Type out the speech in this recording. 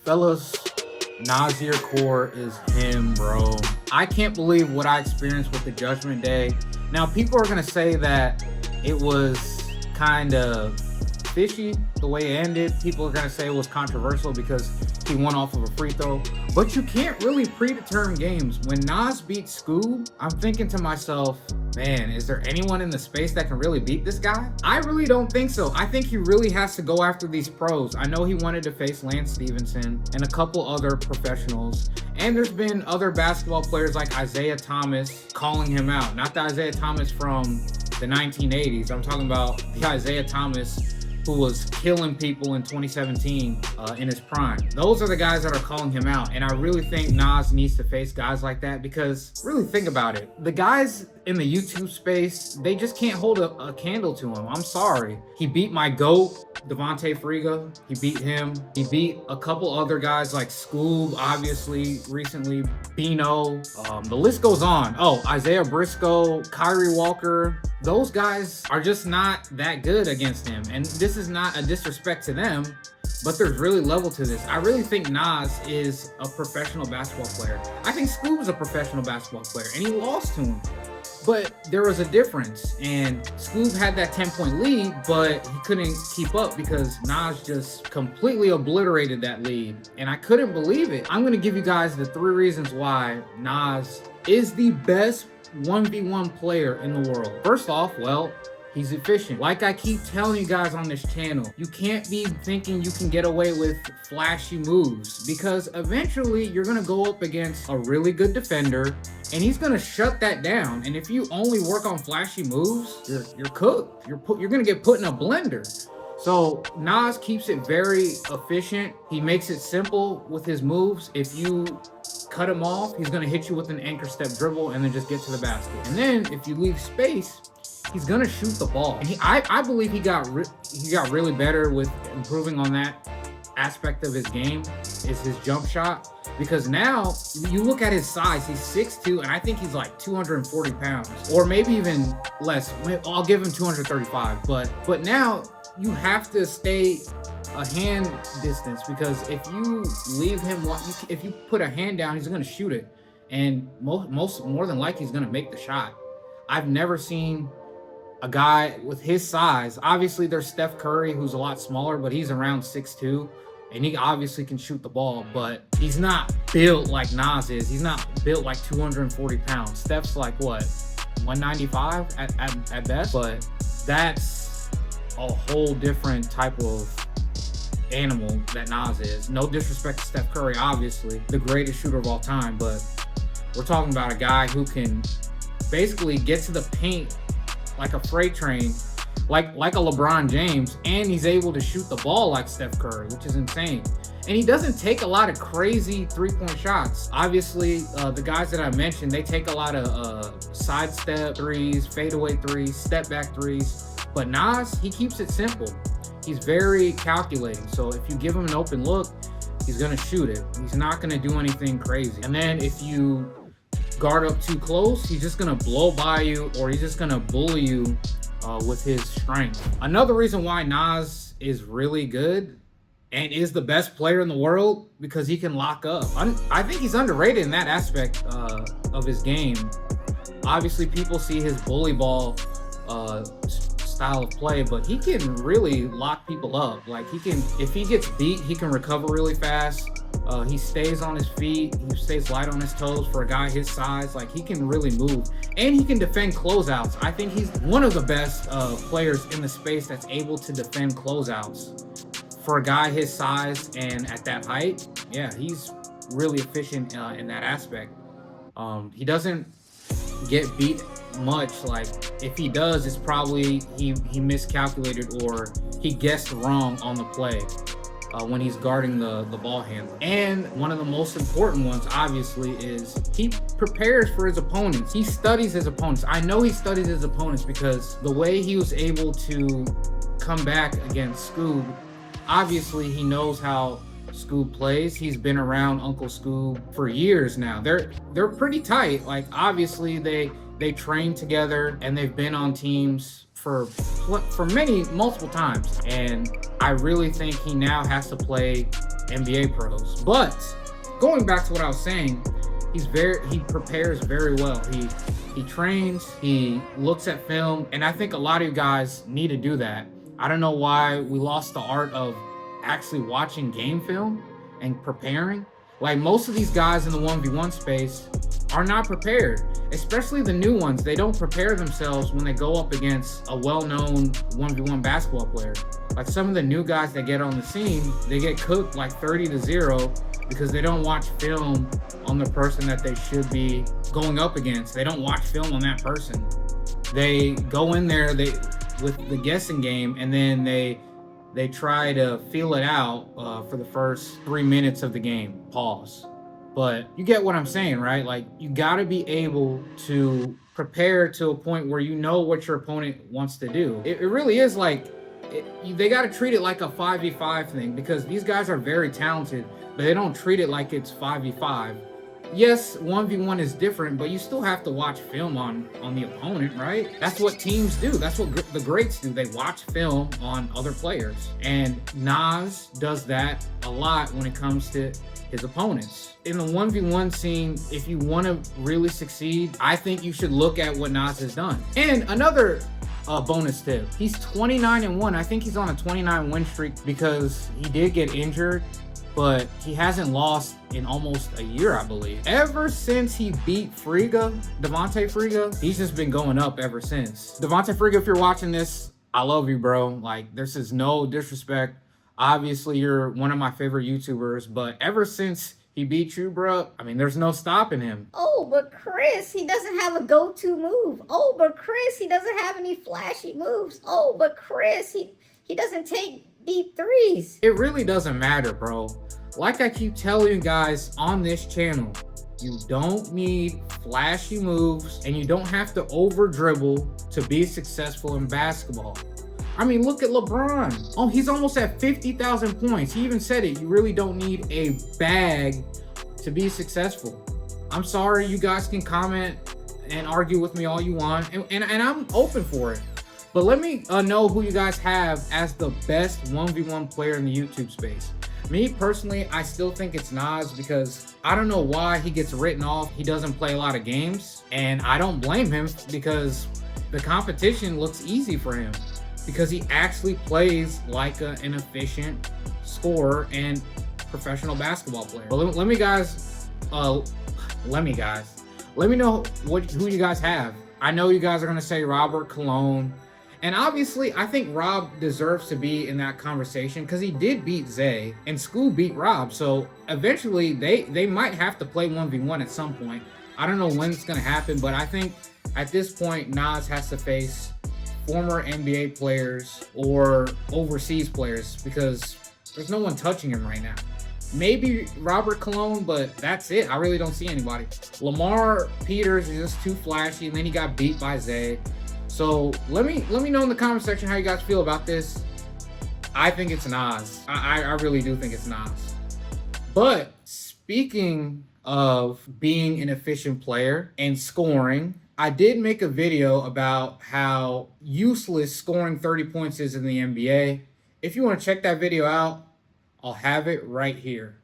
Fellas, Nasir Core is him, bro. I can't believe what I experienced with the Judgment Day. Now, people are going to say that it was kind of fishy the way it ended. People are going to say it was controversial because he won off of a free throw. But you can't really predetermine games. When Nas beat Scoob, I'm thinking to myself, man, is there anyone in the space that can really beat this guy? I really don't think so. I think he really has to go after these pros. I know he wanted to face Lance Stevenson and a couple other professionals. And there's been other basketball players like Isaiah Thomas calling him out. Not the Isaiah Thomas from the 1980s. I'm talking about the Isaiah Thomas who was killing people in 2017 in his prime. Those are the guys that are calling him out. And I really think Nas needs to face guys like that because really think about it. The guys in the YouTube space, they just can't hold a candle to him. I'm sorry. He beat my GOAT, Devonte Friga. He beat him. He beat a couple other guys like Scoob, obviously, recently, Bino. The list goes on. Oh, Isaiah Briscoe, Kyrie Walker. Those guys are just not that good against him. And this is not a disrespect to them, but there's really level to this. I really think Nas is a professional basketball player. I think Scoob is a professional basketball player, and he lost to him. But there was a difference, and Scoob had that 10-point lead, but he couldn't keep up because Nas just completely obliterated that lead, and I couldn't believe it. I'm gonna give you guys the 3 reasons why Nas is the best 1v1 player in the world. First off, well, he's efficient. Like I keep telling you guys on this channel, you can't be thinking you can get away with flashy moves because eventually you're gonna go up against a really good defender and he's gonna shut that down. And if you only work on flashy moves, you're cooked. You're gonna get put in a blender. So Nas keeps it very efficient. He makes it simple with his moves. If you cut him off, he's gonna hit you with an anchor step dribble and then just get to the basket. And then if you leave space, he's gonna shoot the ball. And I believe he got really better with improving on that aspect of his game, is his jump shot. Because now you look at his size, he's 6'2", and I think he's like 240 pounds, or maybe even less. I'll give him 235. But now you have to stay a hand distance because if you leave him, if you put a hand down, he's gonna shoot it, and more than likely he's gonna make the shot. I've never seen a guy with his size. Obviously there's Steph Curry, who's a lot smaller, but he's around 6'2", and he obviously can shoot the ball, but he's not built like Nas is. He's not built like 240 pounds. Steph's like what, 195 at best, but that's a whole different type of animal that Nas is. No disrespect to Steph Curry, obviously the greatest shooter of all time, but we're talking about a guy who can basically get to the paint like a freight train, like a LeBron James, and he's able to shoot the ball like Steph Curry, which is insane. And he doesn't take a lot of crazy 3-point shots. Obviously, the guys that I mentioned, they take a lot of sidestep threes, fadeaway threes, step back threes. But Nas, he keeps it simple. He's very calculating. So if you give him an open look, he's gonna shoot it. He's not gonna do anything crazy. And then if you guard up too close, he's just gonna blow by you, or he's just gonna bully you with his strength. Another reason why Nas is really good and is the best player in the world, because he can lock up. I think he's underrated in that aspect of his game. Obviously people see his bully ball style of play, but he can really lock people up. Like if he gets beat, he can recover really fast. He stays on his feet. He stays light on his toes for a guy his size. Like, he can really move, and he can defend closeouts. I think he's one of the best players in the space that's able to defend closeouts for a guy his size and at that height. Yeah, he's really efficient in that aspect. He doesn't get beat much. Like, if he does, it's probably he miscalculated or he guessed wrong on the play. When he's guarding the ball handler. And one of the most important ones, obviously, is he prepares for his opponents. He studies his opponents. I know he studies his opponents because the way he was able to come back against Scoob, obviously he knows how Scoob plays. He's been around Uncle Scoob for years now. They're pretty tight. Like, obviously they train together and they've been on teams for multiple times, and I really think he now has to play NBA pros. But going back to what I was saying, he prepares very well. He trains, he looks at film, and I think a lot of you guys need to do that. I don't know why we lost the art of actually watching game film and preparing. Like, most of these guys in the 1v1 space are not prepared, especially the new ones. They don't prepare themselves when they go up against a well-known 1v1 basketball player. Like, some of the new guys that get on the scene, they get cooked like 30-0 because they don't watch film on the person that they should be going up against. They don't watch film on that person. They go in there with the guessing game, and then they try to feel it out for the first 3 minutes of the game. Pause. But you get what I'm saying, right? Like, you got to be able to prepare to a point where you know what your opponent wants to do. It really is like, they got to treat it like a 5v5 thing, because these guys are very talented, but they don't treat it like it's 5v5. Yes, 1v1 is different, but you still have to watch film on the opponent, right? That's what teams do. That's what the greats do. They watch film on other players. And Nas does that a lot when it comes to his opponents. In the 1v1 scene, if you want to really succeed, I think you should look at what Nas has done. And another bonus tip, he's 29-1. I think he's on a 29 win streak because he did get injured, but he hasn't lost in almost a year, I believe. Ever since he beat Friga, Devonte Friga, he's just been going up ever since. Devonte Friga, if you're watching this, I love you, bro. Like, this is no disrespect. Obviously, you're one of my favorite YouTubers, but ever since he beat you, bro, I mean, there's no stopping him. Oh, but Chris, he doesn't have a go-to move. Oh, but Chris, he doesn't have any flashy moves. Oh, but Chris, he doesn't take deep threes. It really doesn't matter, bro. Like I keep telling you guys on this channel, you don't need flashy moves, and you don't have to over dribble to be successful in basketball. I mean, look at LeBron. Oh, he's almost at 50,000 points. He even said it. You really don't need a bag to be successful. I'm sorry, you guys can comment and argue with me all you want, and I'm open for it. But let me know who you guys have as the best 1v1 player in the YouTube space. Me personally, I still think it's Nas, because I don't know why he gets written off. He doesn't play a lot of games, and I don't blame him, because the competition looks easy for him, because he actually plays like an efficient scorer and professional basketball player. But let me know who you guys have. I know you guys are gonna say Robert Cologne. And obviously, I think Rob deserves to be in that conversation, because he did beat Zay, and Scoob beat Rob. So eventually, they might have to play 1v1 at some point. I don't know when it's going to happen, but I think at this point, Nas has to face former NBA players or overseas players, because there's no one touching him right now. Maybe Robert Cologne, but that's it. I really don't see anybody. Lamar Peters is just too flashy, and then he got beat by Zay. So let me know in the comment section how you guys feel about this. I think it's Nas. I really do think it's Nas. But speaking of being an efficient player and scoring, I did make a video about how useless scoring 30 points is in the NBA. If you want to check that video out, I'll have it right here.